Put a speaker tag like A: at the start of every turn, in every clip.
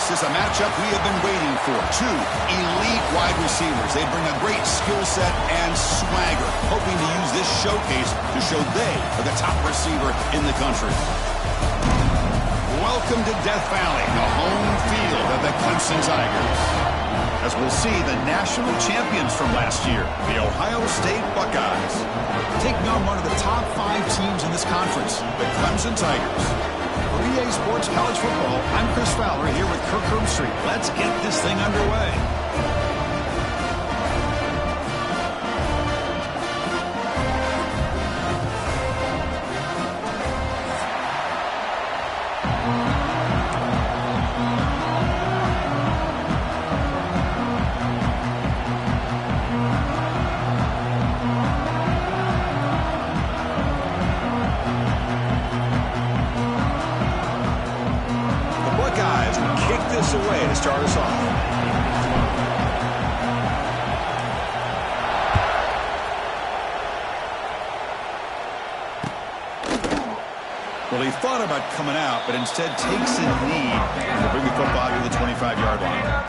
A: This is a matchup we have been waiting for. Two elite wide receivers. They bring a great skill set and swagger, hoping to use this showcase to show they are the top receiver in the country. Welcome to Death Valley, the home field of the Clemson Tigers. As we'll see the national champions from last year, the Ohio State Buckeyes, taking on one of the top 5 teams in this conference, the Clemson Tigers. For EA Sports College Football, I'm Chris Fowler here with Kirk Herbstreit. Let's get this thing underway. Away to start us off. Well, he thought about coming out, but instead takes a knee to bring the football to the 25-yard line.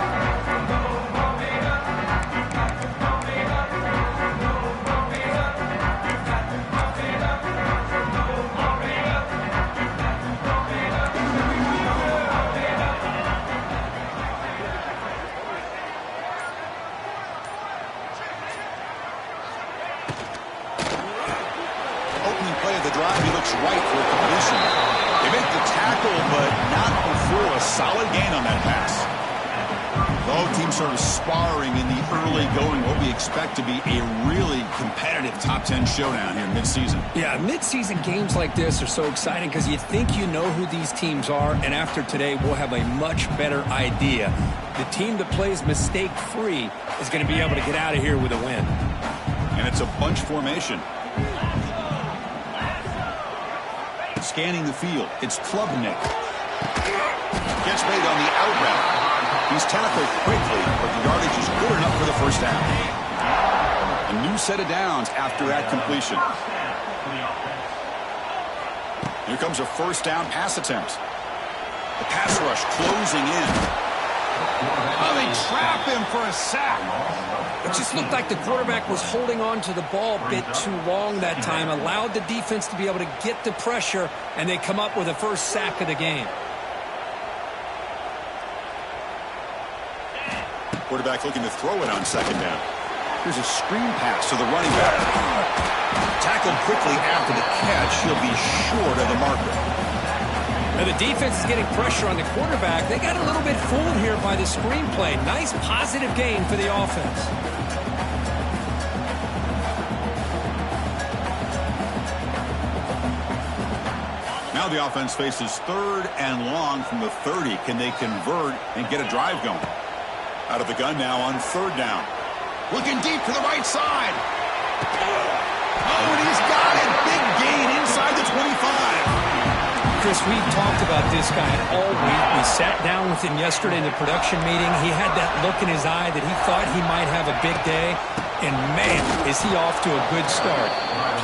A: Right for a completion. They make the tackle, but not before a solid gain on that pass. Both teams sort of sparring in the early going, what we expect to be a really competitive top 10 showdown here mid-season.
B: Yeah, mid-season games like this are so exciting because you think you know who these teams are, and after today we'll have a much better idea. The team that plays mistake-free is going to be able to get out of here with a win.
A: And it's a bunch formation. Scanning the field, it's Klubnik. Gets made on the out route. He's tackled quickly, but the yardage is good enough for the first down. A new set of downs after that completion. Here comes a first down pass attempt. The pass rush closing in. Oh, they trap him for a sack.
B: It just looked like the quarterback was holding on to the ball a bit too long that time, allowed the defense to be able to get the pressure, and they come up with the first sack of the game.
A: Quarterback looking to throw it on second down. Here's a screen pass to the running back. Tackled quickly after the catch. He'll be short of the marker.
B: Now the defense is getting pressure on the quarterback. They got a little bit fooled here by the screenplay. Nice positive gain for the offense.
A: Now the offense faces third and long from the 30. Can they convert and get a drive going? Out of the gun now on third down. Looking deep to the right side. Oh, and he's got it. Big gain inside the 25.
B: Chris, we've talked about this guy all week. We sat down with him yesterday in the production meeting. He had that look in his eye that he thought he might have a big day. And, man, is he off to a good start.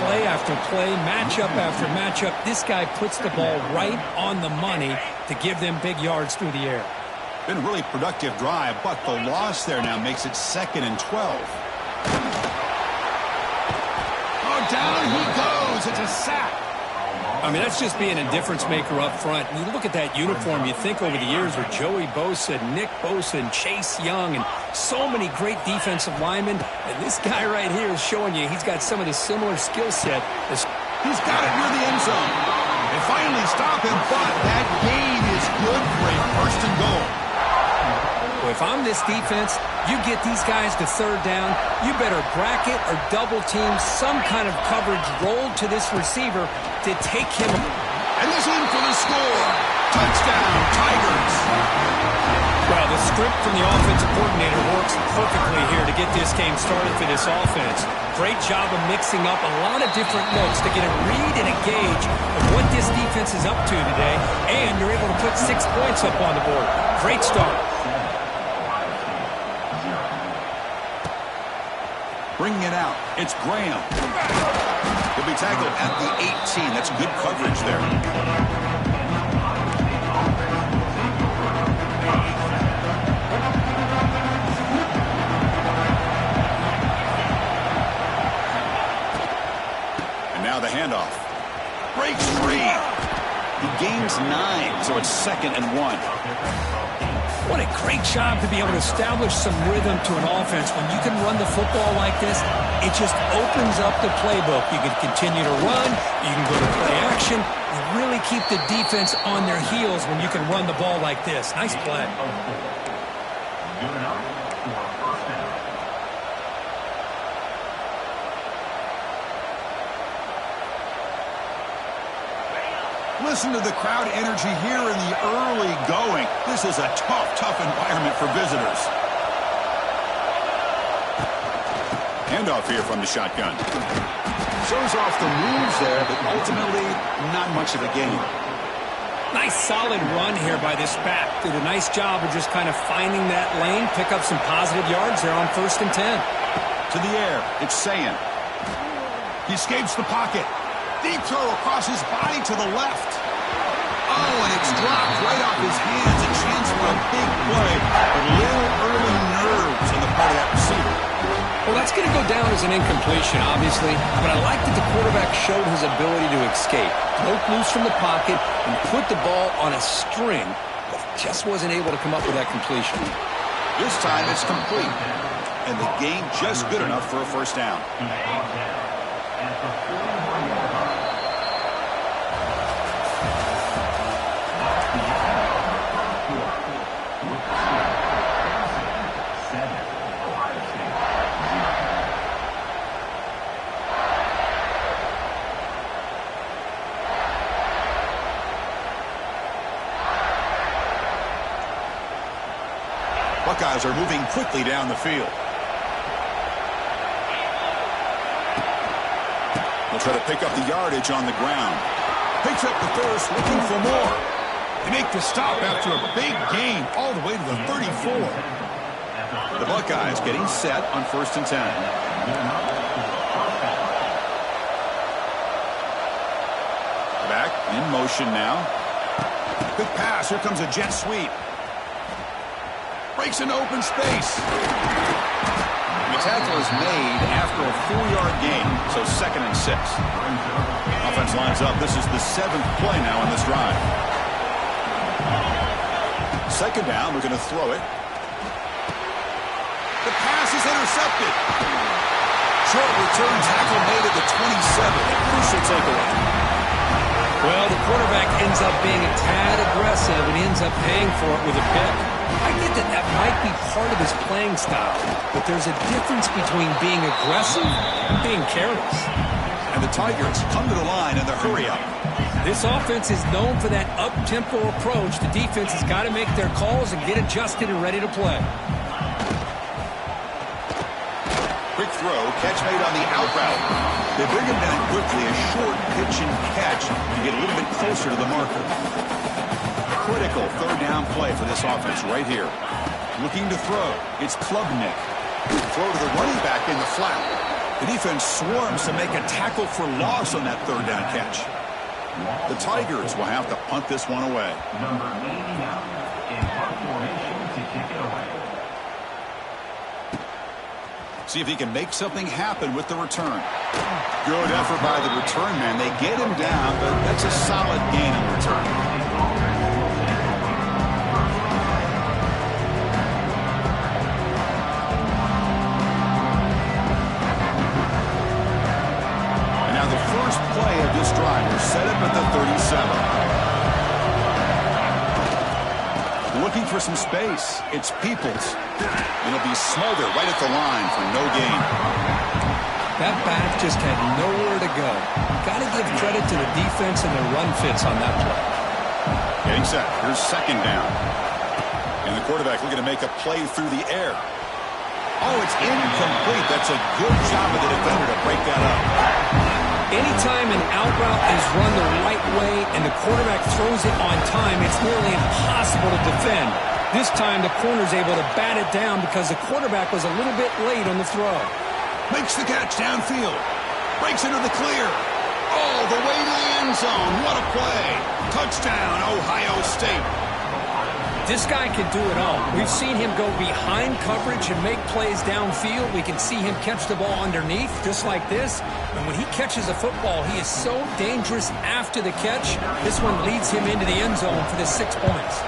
B: Play after play, matchup after matchup. This guy puts the ball right on the money to give them big yards through the air.
A: Been a really productive drive, but the loss there now makes it 2nd and 12. Oh, down he goes. It's a sack.
B: I mean, that's just being a difference maker up front. You look at that uniform, you think over the years with Joey Bosa, Nick Bosa, and Chase Young, and so many great defensive linemen. And this guy right here is showing you he's got some of the similar skill set.
A: He's got it near the end zone. They finally stop him, but that gain is good for a first and goal.
B: Well, if I'm this defense, you get these guys to third down, you better bracket or double team some kind of coverage rolled to this receiver to take him.
A: And he's in for the score. Touchdown, Tigers.
B: Well, the script from the offensive coordinator works perfectly here to get this game started for this offense. Great job of mixing up a lot of different looks to get a read and a gauge of what this defense is up to today, and you're able to put 6 points up on the board. Great start.
A: Bringing it out, it's Graham. He'll be tackled at the 18. That's good coverage there. 9, so it's 2nd and 1.
B: What a great job to be able to establish some rhythm to an offense. When you can run the football like this, it just opens up the playbook. You can continue to run. You can go to play action. You really keep the defense on their heels when you can run the ball like this. Nice play.
A: Listen to the crowd energy here in the early going. This is a tough environment for visitors. Handoff here from the shotgun. Shows off the moves there, but ultimately not much of a gain.
B: Nice solid run here by this back. Did a nice job of just kind of finding that lane, pick up some positive yards there on 1st and 10.
A: To the air, it's Sayan. He escapes the pocket. Deep throw across his body to the left. Oh, and it's dropped right off his hands. A chance for a big play, but little early nerves on the part of that receiver.
B: Well, that's going to go down as an incompletion, obviously, but I like that the quarterback showed his ability to escape. Broke loose from the pocket and put the ball on a string, but just wasn't able to come up with that completion.
A: This time it's complete, and the game just good enough for a 1st down. Buckeyes are moving quickly down the field. They'll try to pick up the yardage on the ground. Picks up the first, looking for more. They make the stop after a big gain all the way to the 34. The Buckeyes getting set on 1st and 10. Back in motion now. Good pass. Here comes a jet sweep. Breaks into open space. The tackle is made after a 4-yard gain, so 2nd and 6. Offense lines up. This is the 7th play now in this drive. 2nd down, we're going to throw it. The pass is intercepted. Short return tackle made at the 27. A crucial takeaway.
B: Well, the quarterback ends up being a tad aggressive and ends up paying for it with a pick. I get that that might be part of his playing style, but there's a difference between being aggressive and being careless.
A: And the Tigers come to the line in the hurry-up.
B: This offense is known for that up-tempo approach. The defense has got to make their calls and get adjusted and ready to play.
A: Quick throw, catch made on the out route. They bring him down quickly, a short pitch and catch to get a little bit closer to the marker. Critical 3rd down play for this offense right here. Looking to throw. It's Klubnik. Throw to the running back in the flat. The defense swarms to make a tackle for loss on that 3rd down catch. The Tigers will have to punt this one away.
C: Number 89 in punt formation to kick it away.
A: See if he can make something happen with the return. Good effort by the return man. They get him down, but that's a solid gain in return. Play of this drive. We're set up at the 37. Looking for some space. It's Peoples. It'll be smothered right at the line for no gain.
B: That back just had nowhere to go. Got to give credit to the defense and the run fits on that play.
A: Getting set. Here's 2nd down. And the quarterback looking to make a play through the air. Oh, it's incomplete. That's a good job of the defender to break that up.
B: Anytime an out route is run the right way and the quarterback throws it on time, it's nearly impossible to defend. This time the corner's able to bat it down because the quarterback was a little bit late on the throw.
A: Makes the catch downfield. Breaks into the clear. All the way to the end zone. What a play. Touchdown, Ohio State.
B: This guy can do it all. We've seen him go behind coverage and make plays downfield. We can see him catch the ball underneath, just like this. And when he catches a football, he is so dangerous after the catch. This one leads him into the end zone for the 6 points.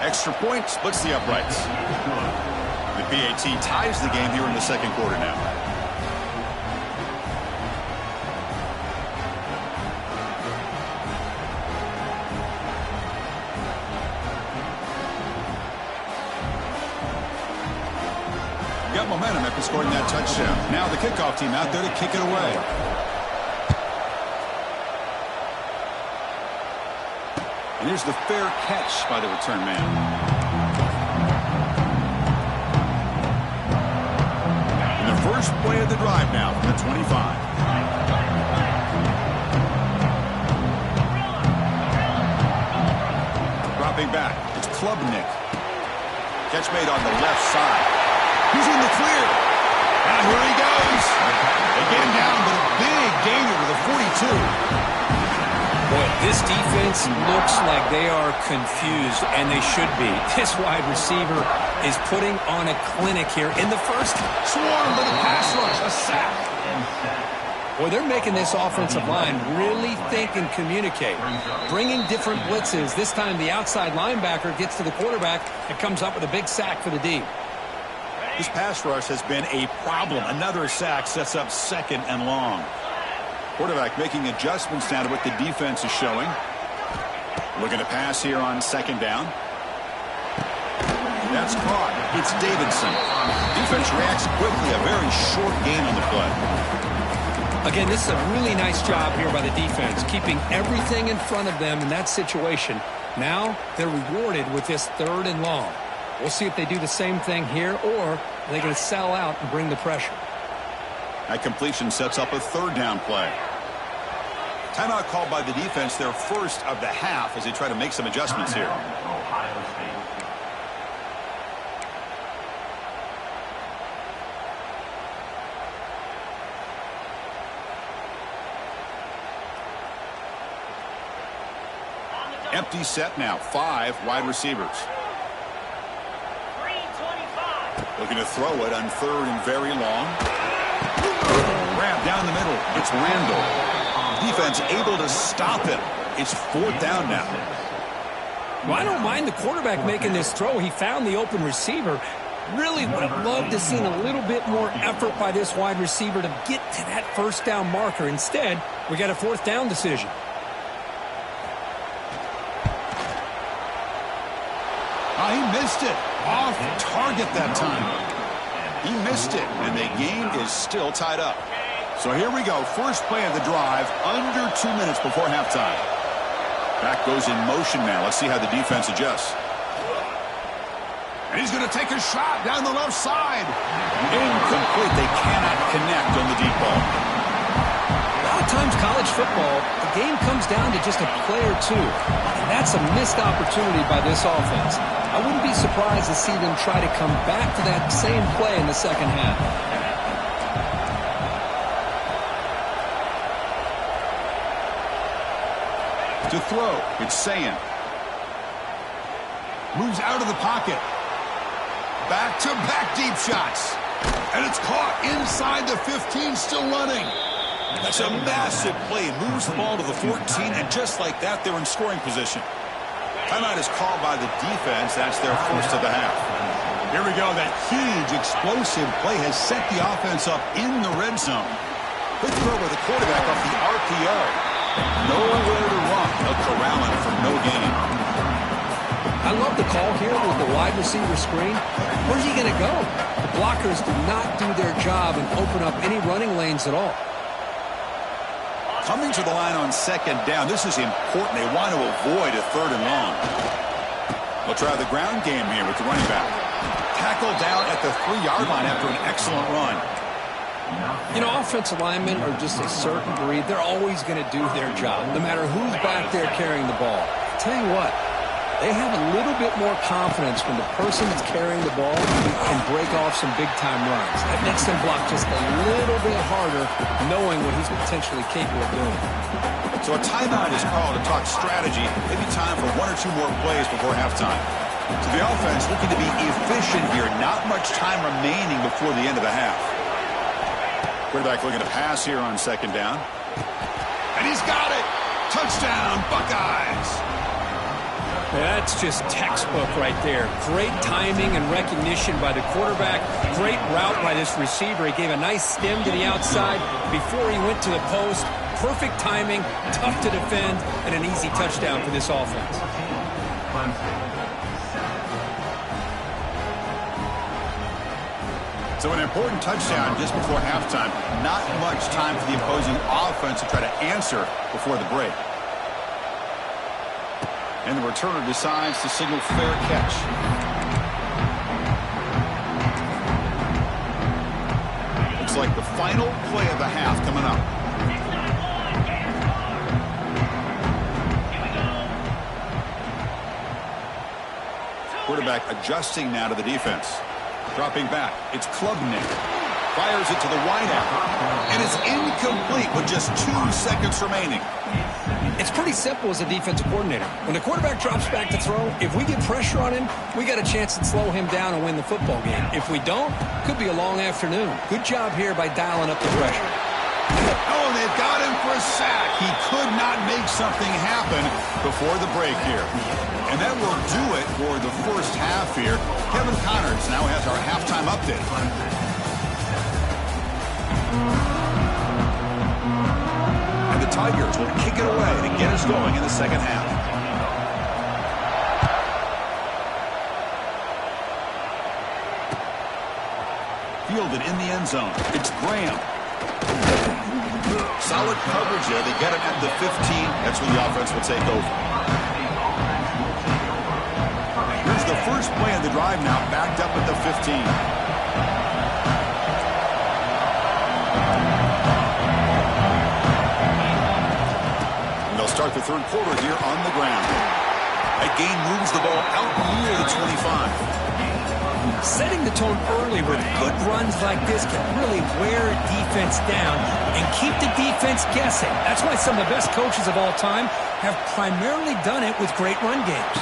A: Extra point splits the uprights. The PAT ties the game here in the second quarter now. Got momentum after scoring that touchdown. Now the kickoff team out there to kick it away. And here's the fair catch by the return man. And the first play of the drive now from the 25. Dropping back, it's Klubnik. Catch made on the left side. He's in the clear. And here he goes. They get him down, but a big gainer to the 42.
B: Boy, this defense looks like they are confused, and they should be. This wide receiver is putting on a clinic here in the first.
A: Swarmed by the pass rush, a sack.
B: Boy, they're making this offensive line really think and communicate. Bringing different blitzes. This time the outside linebacker gets to the quarterback and comes up with a big sack for the D.
A: This pass rush has been a problem. Another sack sets up second and long. Quarterback making adjustments now to what the defense is showing. Looking to pass here on second down. That's caught. It's Davidson. Defense reacts quickly. A very short gain on the play.
B: Again, this is a really nice job here by the defense, keeping everything in front of them in that situation. Now they're rewarded with this third and long. We'll see if they do the same thing here, or are they going to sell out and bring the pressure.
A: That completion sets up a third down play. Timeout called by the defense, their first of the half, as they try to make some adjustments here.
C: Ohio State.
A: Empty set now, 5 wide receivers. Looking to throw it on third and very long. Grab down the middle. It's Randall. Defense able to stop him. It's fourth down now.
B: Well, I don't mind the quarterback making this throw. He found the open receiver. Really would have loved to see a little bit more effort by this wide receiver to get to that first down marker. Instead, we got a fourth down decision.
A: He missed it. Off target that time. He missed it, and the game is still tied up. So here we go. First play of the drive, under 2 minutes before halftime. Back goes in motion now. Let's see how the defense adjusts. And he's going to take a shot down the left side. Incomplete. They cannot connect on the deep ball.
B: A lot of times college football, the game comes down to just a play or two. And that's a missed opportunity by this offense. I wouldn't be surprised to see them try to come back to that same play in the second half.
A: To throw, it's Sayin. Moves out of the pocket. Back-to-back deep shots. And it's caught inside the 15, still running. That's a massive play. Moves the ball to the 14, and just like that, they're in scoring position. Timeout is called by the defense. That's their first of the half. Here we go. That huge, explosive play has set the offense up in the red zone. Quick throw by the quarterback off the RPO. Nowhere to run. They'll corral him for no gain.
B: I love the call here with the wide receiver screen. Where's he going to go? The blockers do not do their job and open up any running lanes at all.
A: Coming to the line on second down. This is important. They want to avoid a third and long. They'll try the ground game here with the running back. Tackled down at the 3-yard line after an excellent run.
B: You know, offensive linemen are just a certain breed. They're always going to do their job, no matter who's back there carrying the ball. I'll tell you what, they have a little bit more confidence when the person that's carrying the ball can break off some big-time runs. That makes them block just a little bit harder, knowing what he's potentially capable of doing.
A: So a timeout is called to talk strategy. Maybe time for 1 or 2 more plays before halftime. So the offense looking to be efficient here. Not much time remaining before the end of the half. Quarterback looking to pass here on second down. And he's got it. Touchdown, Buckeyes.
B: That's just textbook right there. Great timing and recognition by the quarterback. Great route by this receiver. He gave a nice stem to the outside before he went to the post. Perfect timing, tough to defend, and an easy touchdown for this offense.
A: So an important touchdown just before halftime. Not much time for the opposing offense to try to answer before the break. And the returner decides to signal fair catch. Looks like the final play of the half coming up. Quarterback adjusting now to the defense. Dropping back. It's Clem. Fires it to the wideout. And it's incomplete with just 2 seconds remaining.
B: It's pretty simple as a defensive coordinator. When the quarterback drops back to throw, if we get pressure on him, we got a chance to slow him down and win the football game. If we don't, could be a long afternoon. Good job here by dialing up the pressure.
A: Oh, they've got him for a sack. He could not make something happen before the break here. And that will do it for the first half here. Kevin Connors now has our halftime update. And the Tigers will kick it away to get us going in the second half. Fielded in the end zone. It's Graham. Solid coverage there. They get it at the 15. That's where the offense will take over. Here's the first play of the drive now, backed up at the 15. And they'll start the third quarter here on the ground. That gain moves the ball out near the 25.
B: Setting the tone early with good runs like this can really wear defense down and keep the defense guessing. That's why some of the best coaches of all time have primarily done it with great run games.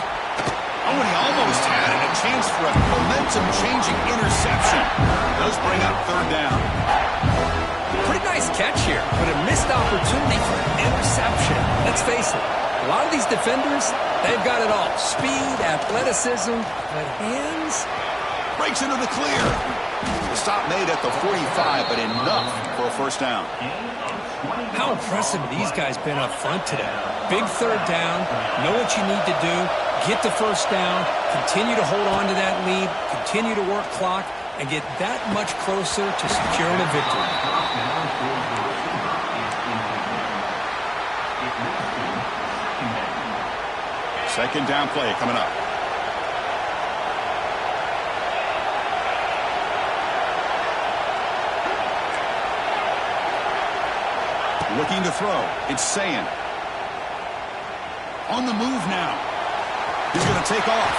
A: Oh, and he almost had it. A chance for a momentum-changing interception. Does bring up third down.
B: Pretty nice catch here, but a missed opportunity for an interception. Let's face it, a lot of these defenders, they've got it all. Speed, athleticism, but hands...
A: Breaks into the clear. The stop made at the 45, but enough for a first down.
B: How impressive these guys been up front today. Big third down, know what you need to do, get the first down, continue to hold on to that lead, continue to work clock, and get that much closer to securing a victory.
A: Second down play coming up. Looking to throw. It's Sayin. On the move now. He's going to take off.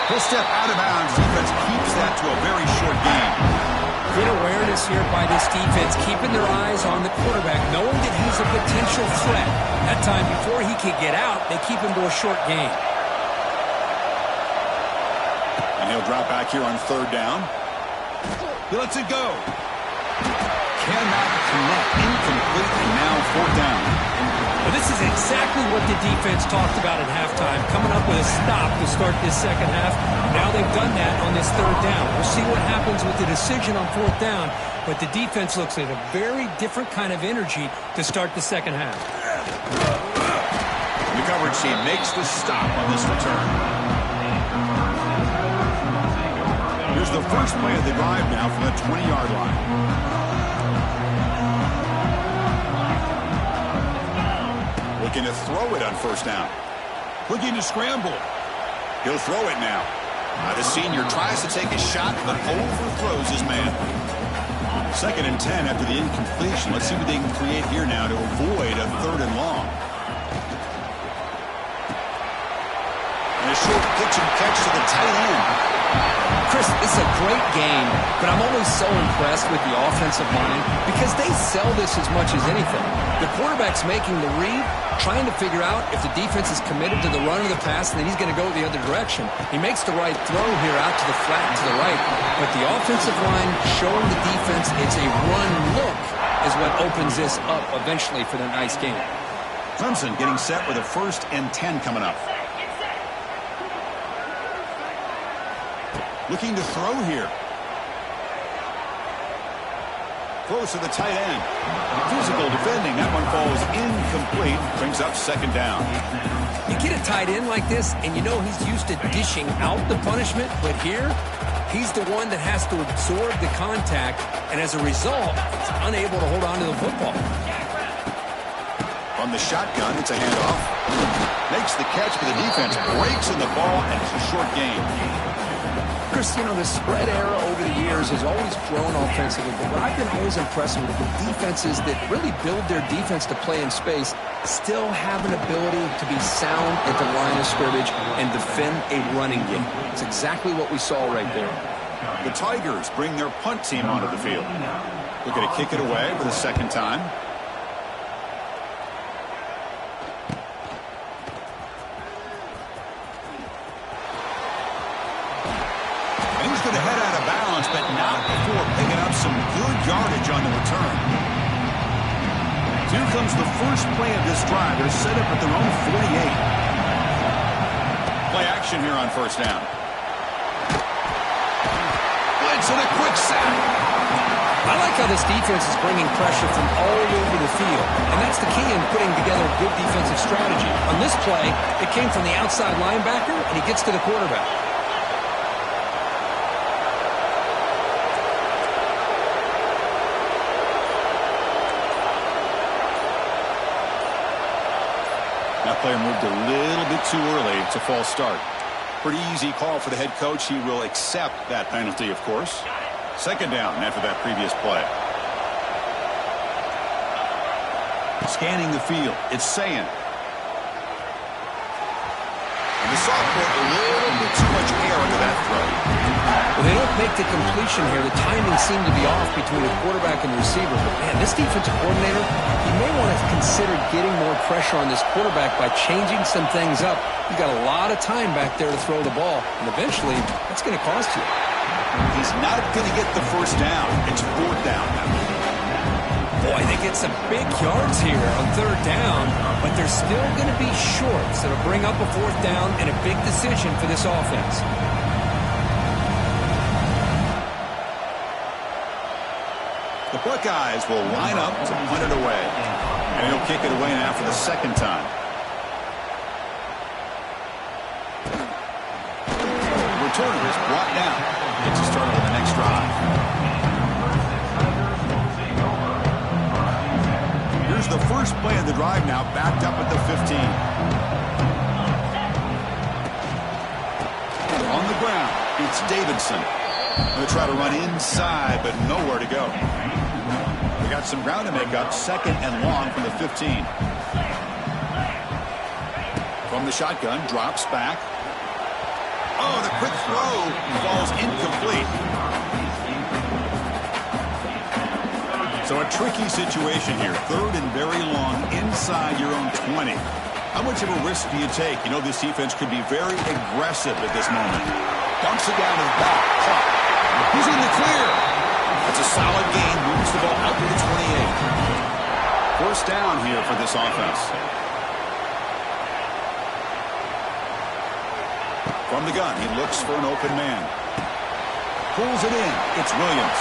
A: He'll step out of bounds. Defense keeps that to a very short game.
B: Good awareness here by this defense, keeping their eyes on the quarterback, knowing that he's a potential threat. That time before he could get out, they keep him to a short game.
A: And he'll drop back here on third down. He lets it go. Cannot connect. Incomplete, and now fourth down.
B: Well, this is exactly what the defense talked about at halftime, coming up with a stop to start this second half. Now they've done that on this third down. We'll see what happens with the decision on fourth down, but the defense looks like a very different kind of energy to start the second half.
A: The coverage team makes the stop on this return. Here's the first play of the drive now from the 20-yard line. Looking to throw it on first down. Looking to scramble. He'll throw it now. The senior tries to take a shot, but overthrows his man. Second and 10 after the incompletion. Let's see what they can create here now to avoid a third and long. And a short pitch and catch to the tight end.
B: Chris, this is a great game, but I'm always so impressed with the offensive line because they sell this as much as anything. The quarterback's making the read, trying to figure out if the defense is committed to the run or the pass, and then he's going to go the other direction. He makes the right throw here out to the flat to the right, but the offensive line showing the defense it's a run look is what opens this up eventually for the nice game.
A: Clemson getting set with a 1st and 10 coming up. Looking to throw here. Close to the tight end. Physical defending. That one falls incomplete. Brings up 2nd down.
B: You get a tight end like this, and you know he's used to dishing out the punishment, but here, he's the one that has to absorb the contact, and as a result, he's unable to hold on to the football.
A: From the shotgun, it's a handoff. Makes the catch, but the defense breaks in the ball, and it's a short gain.
B: Chris, you know, the spread era over the years has always grown offensively, but what I've been always impressed with the defenses that really build their defense to play in space still have an ability to be sound at the line of scrimmage and defend a running game. It's exactly what we saw right there.
A: The Tigers bring their punt team onto the field. Looking to kick it away for the 2nd time. Going to head out of bounds, but not before picking up some good yardage on the return. Here comes the first play of this drive. They're set up at their own 48. Play action here on 1st down. Blitz and a quick sack.
B: I like how this defense is bringing pressure from all over the field, and that's the key in putting together a good defensive strategy. On this play, it came from the outside linebacker, and he gets to the quarterback.
A: That player moved a little bit too early. It's a false start. Pretty easy call for the head coach. He will accept that penalty, of course. 2nd down after that previous play. Scanning the field. It's Sayin. And the sophomore a little bit too much air under that throw.
B: When they don't make the completion here, the timing seemed to be off between the quarterback and the receiver. But, man, this defensive coordinator, he may want to consider getting more pressure on this quarterback by changing some things up. You've got a lot of time back there to throw the ball, and eventually that's going to cost you.
A: He's not going to get the 1st down. It's 4th down now.
B: Boy, they get some big yards here on 3rd down, but they're still going to be short, so it'll bring up a 4th down and a big decision for this offense.
A: The Buckeyes will line up to punt it away. And he'll kick it away now for the 2nd time. Returner is brought down. Gets a start on the next drive. Here's the first play of the drive now, backed up at the 15. On the ground, it's Davidson. Going to try to run inside, but nowhere to go. We got some ground to make up. 2nd and long from the 15. From the shotgun, drops back. Oh, the quick throw falls incomplete. So a tricky situation here. 3rd and very long inside your own 20. How much of a risk do you take? You know this defense could be very aggressive at this moment. Dumps it down to the back. Caught. He's in the clear. That's a solid gain. Moves the ball out to the 28. 1st down here for this offense. From the gun, he looks for an open man. Pulls it in. It's Williams.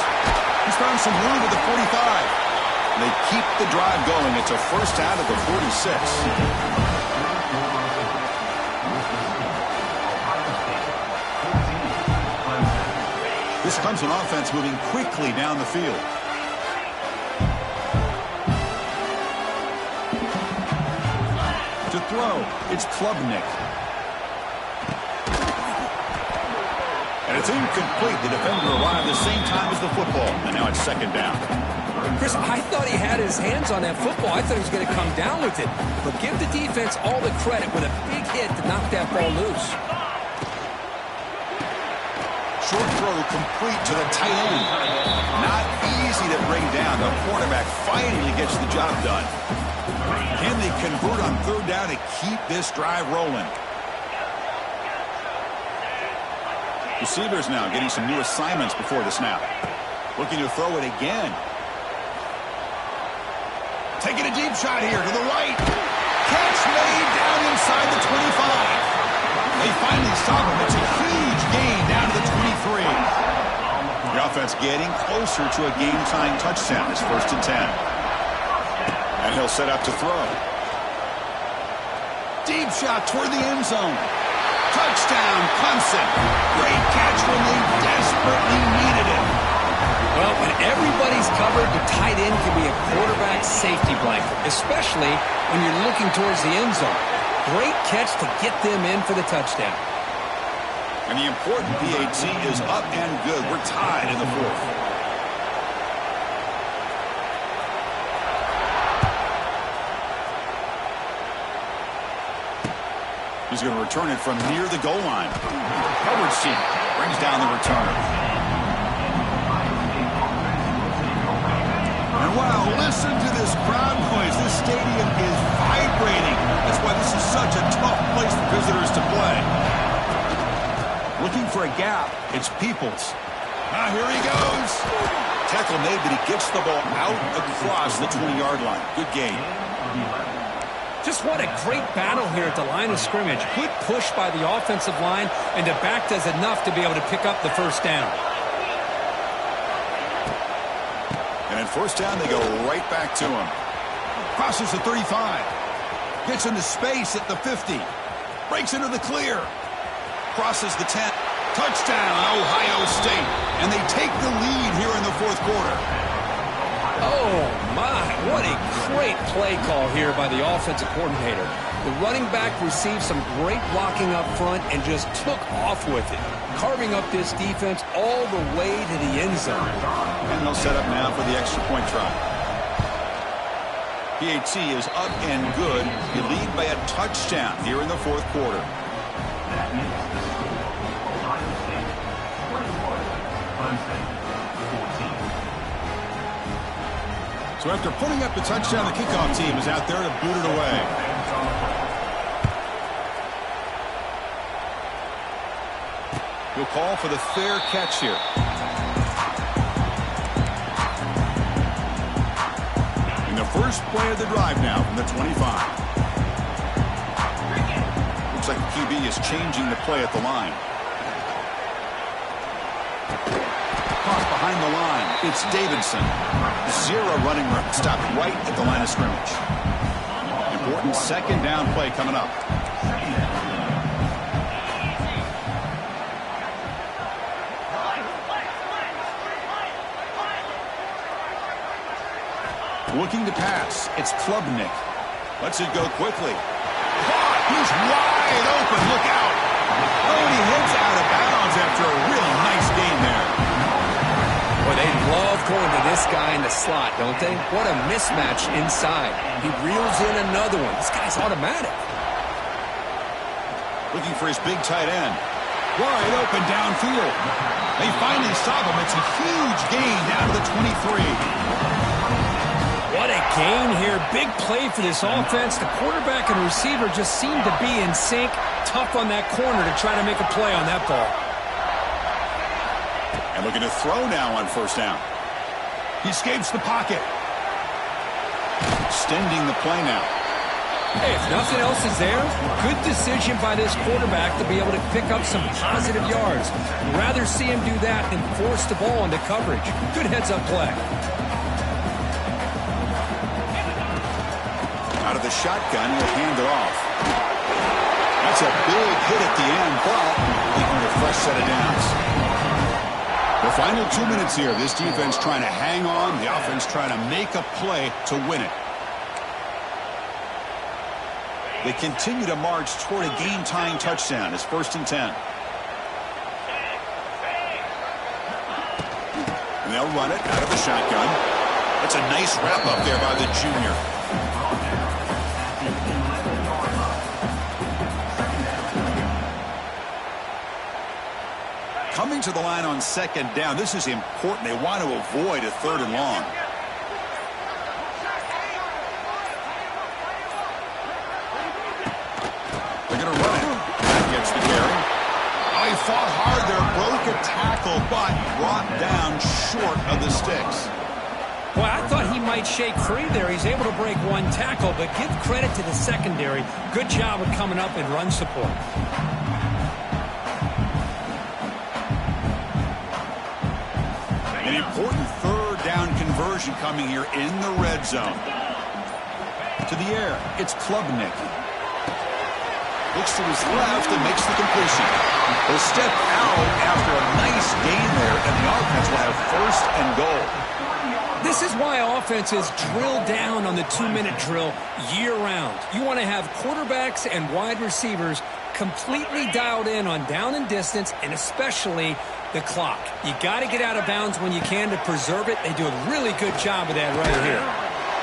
A: He's found some room at the 45. They keep the drive going. It's a 1st out of the 46. This Clemson offense moving quickly down the field. To throw, it's Klubnik. And it's incomplete. The defender arrived the same time as the football. And now it's 2nd down.
B: Chris, I thought he had his hands on that football. I thought he was going to come down with it. But give the defense all the credit with a big hit to knock that ball loose.
A: short throw complete to the tight end. Not easy to bring down. The quarterback finally gets the job done. Can they convert on third down to keep this drive rolling? Receivers now getting some new assignments before the snap. Looking to throw it again. Taking a deep shot here to the right. Catch made down inside the 25. They finally stop him. It's a huge gain down to the 23. The offense getting closer to a game-tying touchdown. It's 1st and 10. And he'll set up to throw. Deep shot toward the end zone. Touchdown, Clemson. Great catch when they desperately needed it.
B: Well, when everybody's covered, the tight end can be a quarterback safety blanket, especially when you're looking towards the end zone. Great catch to get them in for the touchdown.
A: And the important PAT is up and good. We're tied in the 4th. He's going to return it from near the goal line. Coverage team brings down the returner. And wow, listen to this crowd noise. This stadium is vibrating. That's why this is such a tough place for visitors to play. Looking for a gap. It's Peoples. Here he goes. Tackle made, but he gets the ball out across the 20-yard line. Good game.
B: Just what a great battle here at the line of scrimmage. Good push by the offensive line, and the back does enough to be able to pick up the first down.
A: And at first down, they go right back to him. Crosses the 35. Gets into space at the 50. Breaks into the clear. Crosses the 10. Touchdown, Ohio State. And they take the lead here in the 4th quarter.
B: Oh, my. What a great play call here by the offensive coordinator. The running back received some great blocking up front and just took off with it, carving up this defense all the way to the end zone.
A: And they'll set up now for the extra point try. PAT is up and good. You lead by a touchdown here in the 4th quarter. So after putting up the touchdown, the kickoff team is out there to boot it away. He'll call for the fair catch here. In the first play of the drive now from the 25. Looks like the QB is changing the play at the line. Caught behind the line. It's Davidson. 0 running room. Stopped right at the line of scrimmage. Important 2nd down play coming up. Looking to pass. It's Klubnik. Lets it go quickly. Caught. He's wide open. Look out. Oh, and he heads out of bounds after a really nice gain there.
B: Boy, they love going to this guy in the slot, don't they? What a mismatch inside. He reels in another one. This guy's automatic.
A: Looking for his big tight end. Wide open downfield. They finally stop him. It's a huge gain down to the 23.
B: What a gain here. Big play for this offense. The quarterback and receiver just seem to be in sync. Tough on that corner to try to make a play on that ball.
A: And looking to throw now on 1st down. He escapes the pocket. Extending the play now.
B: Hey, if nothing else is there, good decision by this quarterback to be able to pick up some positive yards. Rather see him do that than force the ball into coverage. Good heads-up play.
A: Out of the shotgun, he'll hand it off. That's a big hit at the end, but leaving a fresh set of downs. The final 2 minutes here. This defense trying to hang on. The offense trying to make a play to win it. They continue to march toward a game-tying touchdown. It's 1st and 10. And they'll run it out of the shotgun. That's a nice wrap-up there by the junior. Coming Heading to the line on second down. This is important. They want to avoid a 3rd and long. They're going to run it. That gets the carry. Oh, he fought hard there. Broke a tackle, but brought down short of the sticks.
B: Well, I thought he might shake free there. He's able to break one tackle, but give credit to the secondary. Good job of coming up in run support.
A: An important 3rd down conversion coming here in the red zone. To the air, it's Klubnik. Looks to his left and makes the completion. He'll step out after a nice gain there, and the offense will have 1st and goal.
B: This is why offenses drill down on the 2-minute drill year-round. You want to have quarterbacks and wide receivers completely dialed in on down and distance, and especially the clock. You got to get out of bounds when you can to preserve it. They do a really good job of that right here.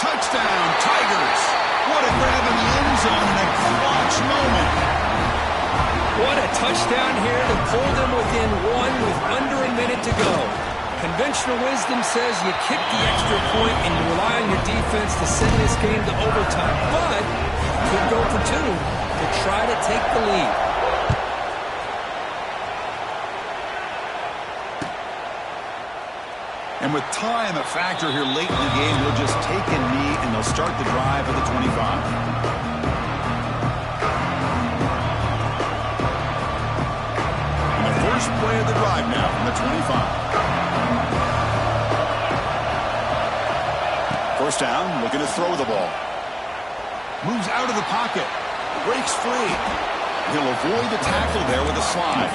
A: Touchdown, Tigers! What a grab in the end zone in a clutch moment.
B: What a touchdown here to pull them within 1 with under a minute to go. Conventional wisdom says you kick the extra point and you rely on your defense to send this game to overtime. But you could go for 2 to try to take the lead.
A: And with time a factor here late in the game, they'll just take a knee and they'll start the drive at the 25. First play of the drive now from the 25. First down, looking to throw the ball. Moves out of the pocket. Breaks free. He'll avoid the tackle there with a slide.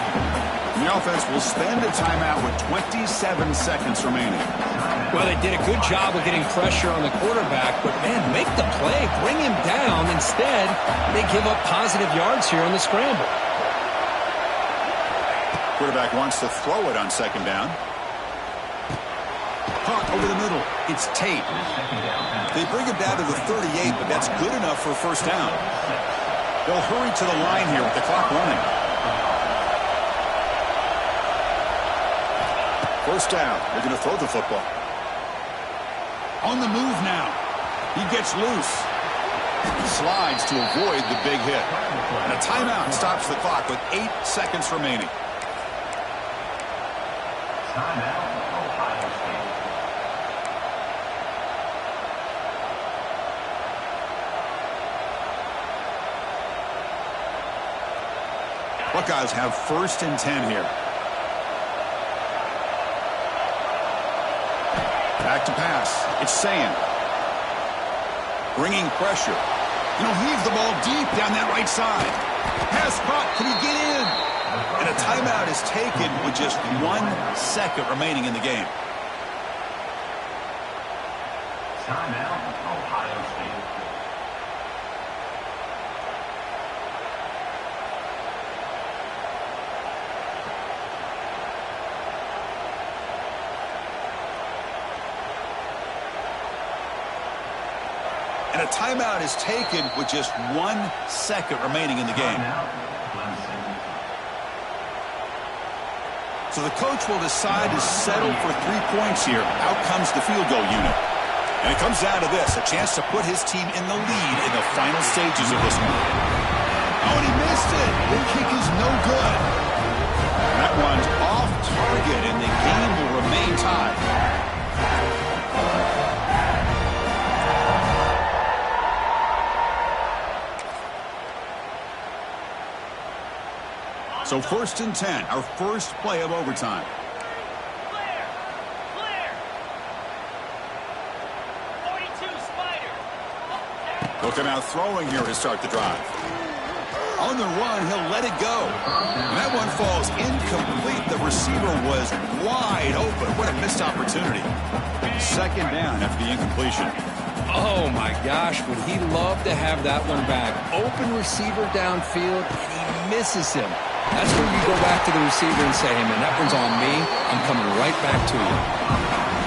A: The offense will spend a timeout with 27 seconds remaining.
B: Well, they did a good job of getting pressure on the quarterback, but, man, make the play. Bring him down. Instead, they give up positive yards here on the scramble.
A: Quarterback wants to throw it on second down. Caught over the middle. It's Tate. They bring him down to the 38, but that's good enough for a first down. They'll hurry to the line here with the clock running. First down. They're going to throw the football. On the move now. He gets loose. Slides to avoid the big hit. And a timeout stops the clock with 8 seconds remaining. Buckeyes have 1st and 10 here. Back to pass. It's Sayin. Bringing pressure. He'll heave the ball deep down that right side. Pass caught. Can he get in? And a timeout is taken with just 1 second remaining in the game.
C: Timeout, Ohio State.
A: And a timeout is taken with just 1 second remaining in the game. So the coach will decide to settle for 3 points here. Out comes the field goal unit. And it comes down to this, a chance to put his team in the lead in the final stages of this one. Oh, and he missed it. The kick is no good. That one's off target, and the game will remain tied. So 1st and 10, our first play of overtime.
D: Clear. 42 Spider.
A: Looking out throwing here to start the drive. On the run, he'll let it go. And that one falls incomplete. The receiver was wide open. What a missed opportunity. Second down after the incompletion.
B: Oh, my gosh, would he love to have that one back. Open receiver downfield, and he misses him. That's where you go back to the receiver and say, hey, man, that one's on me. I'm coming right back to you.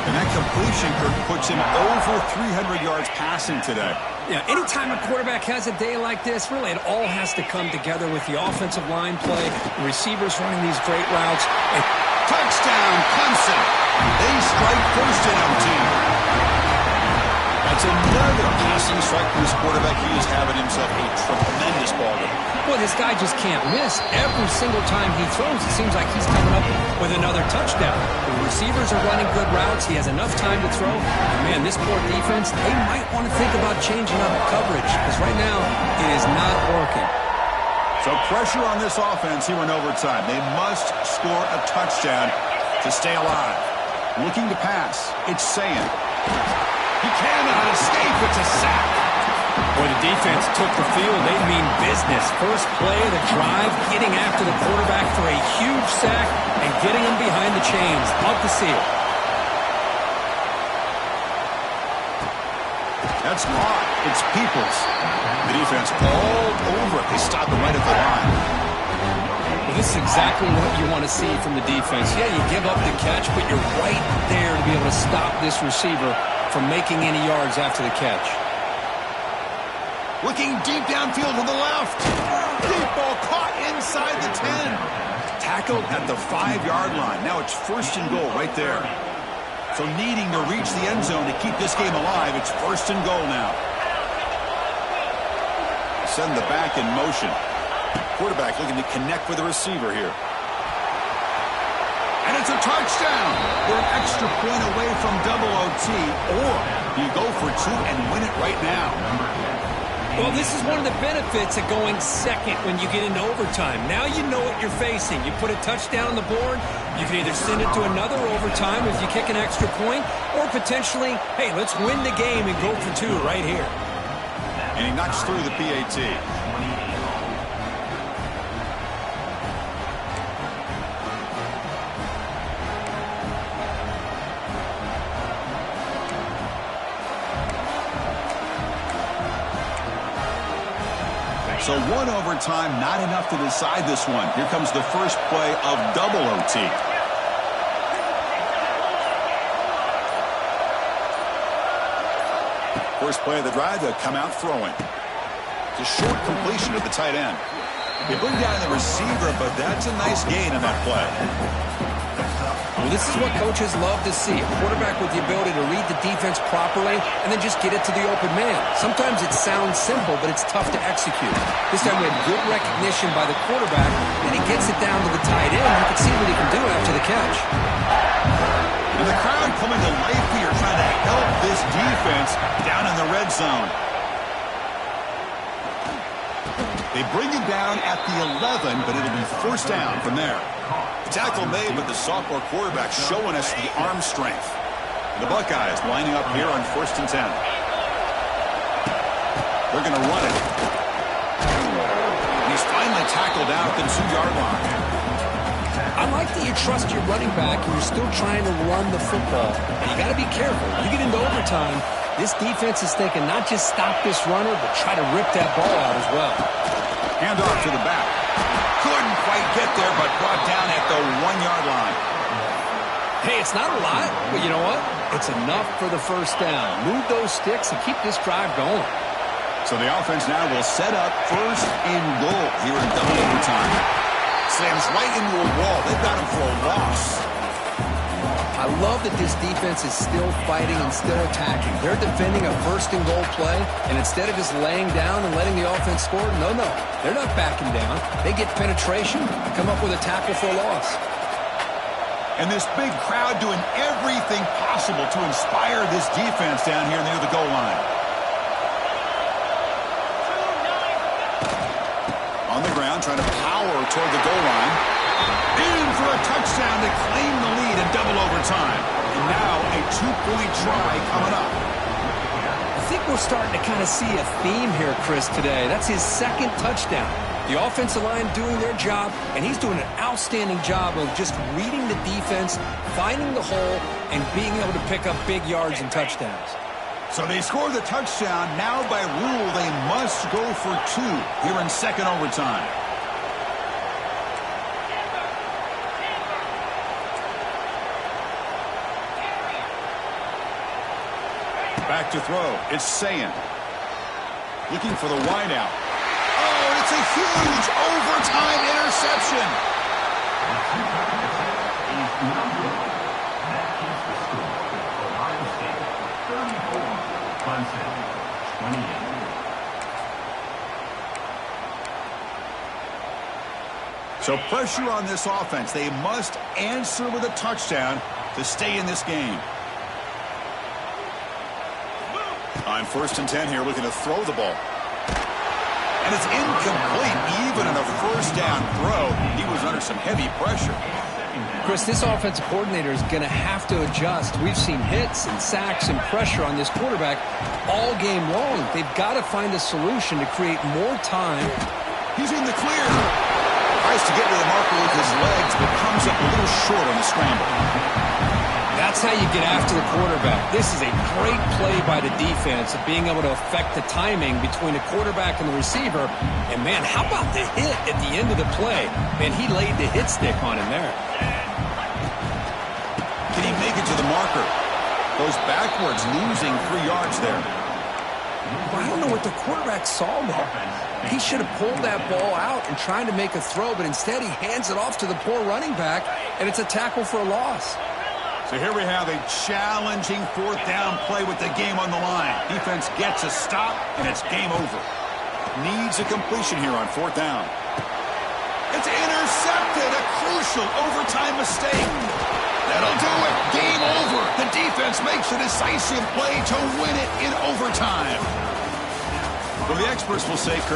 A: And that completion puts him over 300 yards passing today.
B: Yeah, anytime a quarterback has a day like this, really it all has to come together with the offensive line play, the receivers running these great routes. And
A: touchdown, Clemson. They strike first in OT. That's another passing strike for this quarterback. He is having himself a tremendous ball game.
B: Well, this guy just can't miss. Every single time he throws, it seems like he's coming up with another touchdown. The receivers are running good routes. He has enough time to throw. And, man, this poor defense, they might want to think about changing up coverage because right now it is not working.
A: So pressure on this offense here in overtime. They must score a touchdown to stay alive. Looking to pass. It's Sayan. He cannot escape. It's a sack.
B: Boy, the defense took the field. They mean business. First play of the drive, getting after the quarterback for a huge sack and getting him behind the chains. Love to see it.
A: That's caught. It's Peoples. The defense all over it. They stop him right at the line.
B: Well, this is exactly what you want to see from the defense. Yeah, you give up the catch, but you're right there to be able to stop this receiver from making any yards after the catch.
A: Looking deep downfield to the left. Deep ball caught inside the 10. Tackled at the 5-yard line. Now it's first and goal right there. So needing to reach the end zone to keep this game alive, it's first and goal now. Send the back in motion. Quarterback looking to connect with the receiver here. And it's a touchdown. We're an extra point away from double OT, or you go for two and win it right now.
B: Well, this is one of the benefits of going second when you get into overtime. Now you know what you're facing. You put a touchdown on the board, you can either send it to another overtime if you kick an extra point, or potentially, hey, let's win the game and go for two right here.
A: And he knocks through the PAT. So one overtime, not enough to decide this one. Here comes the first play of double OT. First play of the drive, they'll come out throwing. It's a short completion to the tight end. They bring down the receiver, but that's a nice gain on that play.
B: Well, this is what coaches love to see. A quarterback with the ability to read the defense properly and then just get it to the open man. Sometimes it sounds simple, but it's tough to execute. This time we had good recognition by the quarterback, and he gets it down to the tight end. You can see what he can do after the catch.
A: And the crowd coming to life here, trying to help this defense down in the red zone. They bring him down at the 11, but it'll be first down from there. Tackle made, but the sophomore quarterback showing us the arm strength. The Buckeyes lining up here on first and 10. They're going to run it. And he's finally tackled out at the 2-yard line.
B: I like that you trust your running back and you're still trying to run the football. And you got to be careful. You get into overtime, this defense is thinking not just stop this runner, but try to rip that ball out as well.
A: Hand off to the back. Couldn't quite get there, but brought down at the 1-yard line.
B: Hey, it's not a lot, but you know what? It's enough for the first down. Move those sticks and keep this drive going.
A: So the offense now will set up first and goal here in double overtime. Slams right into a wall. They've got him for a loss.
B: I love that this defense is still fighting and still attacking. They're defending a first and goal play, and instead of just laying down and letting the offense score, no, they're not backing down. They get penetration and come up with a tackle for a loss.
A: And this big crowd doing everything possible to inspire this defense down here near the goal line. On the ground, trying to power toward the goal line. In for a touchdown to claim the lead in double overtime. And now a 2-point try coming up.
B: I think we're starting to kind of see a theme here, Chris, today. That's his second touchdown. The offensive line doing their job, and he's doing an outstanding job of just reading the defense, finding the hole, and being able to pick up big yards and touchdowns.
A: So they score the touchdown. Now by rule, they must go for two here in second overtime. Back to throw. It's Sayin. Looking for the wideout. Oh, and it's a huge overtime interception.
C: That keeps the score with Ohio State 34, Clemson 28.
A: So pressure on this offense. They must answer with a touchdown to stay in this game. On 1st and 10 here, looking to throw the ball. And it's incomplete. Even on a first down throw, he was under some heavy pressure.
B: Chris, this offensive coordinator is going to have to adjust. We've seen hits and sacks and pressure on this quarterback all game long. They've got to find a solution to create more time.
A: He's in the clear. Tries to get to the marker with his legs, but comes up a little short on the scramble.
B: That's how you get after the quarterback. This is a great play by the defense of being able to affect the timing between the quarterback and the receiver. And, man, how about the hit at the end of the play? Man, he laid the hit stick on him there.
A: Can he make it to the marker? Goes backwards, losing 3 yards there.
B: I don't know what the quarterback saw there. He should have pulled that ball out and tried to make a throw, but instead he hands it off to the poor running back, and it's a tackle for a loss.
A: So here we have a challenging 4th down play with the game on the line. Defense gets a stop, and it's game over. Needs a completion here on 4th down. It's intercepted, a crucial overtime mistake. That'll do it. Game over. The defense makes a decisive play to win it in overtime. Well, the experts will say, Kirk,